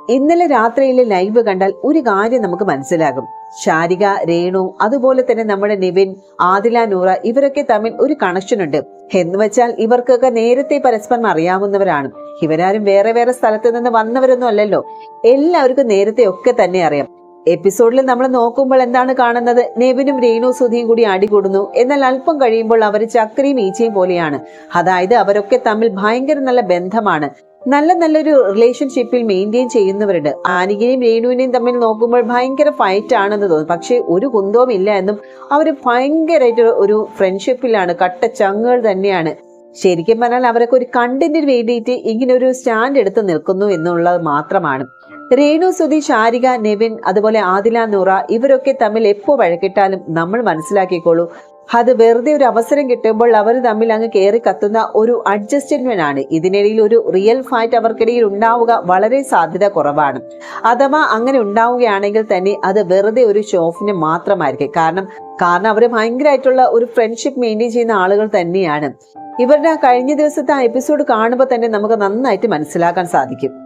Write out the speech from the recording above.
ഇന്നലെ രാത്രിയിലെ ലൈവ് കണ്ടാൽ ഒരു കാര്യം നമുക്ക് മനസ്സിലാകും. ശാരിക, രേണു, അതുപോലെ തന്നെ നമ്മുടെ നിവിൻ, ആദില, നൂറ ഇവരൊക്കെ തമ്മിൽ ഒരു കണക്ഷൻ ഉണ്ട്. എന്ന് വെച്ചാൽ ഇവർക്കൊക്കെ നേരത്തെ പരസ്പരം അറിയാവുന്നവരാണ്. ഇവരാരും വേറെ വേറെ സ്ഥലത്ത് നിന്ന് വന്നവരൊന്നും അല്ലല്ലോ. എല്ലാവർക്കും നേരത്തെ ഒക്കെ തന്നെ അറിയാം. എപ്പിസോഡിൽ നമ്മൾ നോക്കുമ്പോൾ എന്താണ് കാണുന്നത്? നെവിനും രേണു സുധിയും കൂടി അടികൂടുന്നു. എന്നാൽ അല്പം കഴിയുമ്പോൾ അവർ ചക്രയും ഈച്ചയും പോലെയാണ്. അതായത് അവരൊക്കെ തമ്മിൽ ഭയങ്കര നല്ല ബന്ധമാണ്. നല്ലൊരു റിലേഷൻഷിപ്പിൽ മെയിൻറ്റെയിൻ ചെയ്യുന്നവരുണ്ട്. ആനികയും രേണുവിനെയും തമ്മിൽ നോക്കുമ്പോൾ ഭയങ്കര ഫൈറ്റ് ആണെന്ന് തോന്നും. പക്ഷെ ഒരു കുന്തവും ഇല്ല എന്നും അവർ ഭയങ്കരമായിട്ട് ഒരു ഫ്രണ്ട്ഷിപ്പിലാണ്. കട്ട ചങ്ങുകൾ തന്നെയാണ്. ശരിക്കും പറഞ്ഞാൽ അവരൊക്കെ ഒരു കണ്ടന്റിന് വേണ്ടിയിട്ട് ഇങ്ങനെ ഒരു സ്റ്റാൻഡ് എടുത്ത് നിൽക്കുന്നു എന്നുള്ളത് മാത്രമാണ്. രേണു, സുധി, ശാരിക, നെവിൻ, അതുപോലെ ആദില, നൂറ ഇവരൊക്കെ തമ്മിൽ എപ്പോൾ വഴക്കിട്ടാലും നമ്മൾ മനസ്സിലാക്കിക്കോളൂ, അത് വെറുതെ ഒരു അവസരം കിട്ടുമ്പോൾ അവർ തമ്മിൽ അങ്ങ് കയറി കത്തുന്ന ഒരു അഡ്ജസ്റ്റ്മെന്റ് ആണ്. ഇതിനിടയിൽ ഒരു റിയൽ ഫൈറ്റ് അവർക്കിടയിൽ ഉണ്ടാവുക വളരെ സാധ്യത കുറവാണ്. അഥവാ അങ്ങനെ ഉണ്ടാവുകയാണെങ്കിൽ തന്നെ അത് വെറുതെ ഒരു ഷോഫിന് മാത്രമായിരിക്കും. കാരണം അവർ ഭയങ്കരമായിട്ടുള്ള ഒരു ഫ്രണ്ട്ഷിപ്പ് മെയിൻറ്റെയിൻ ചെയ്യുന്ന ആളുകൾ തന്നെയാണ്. ഇവരുടെ കഴിഞ്ഞ ദിവസത്തെ ആ എപ്പിസോഡ് കാണുമ്പോൾ തന്നെ നമുക്ക് നന്നായിട്ട് മനസ്സിലാക്കാൻ സാധിക്കും.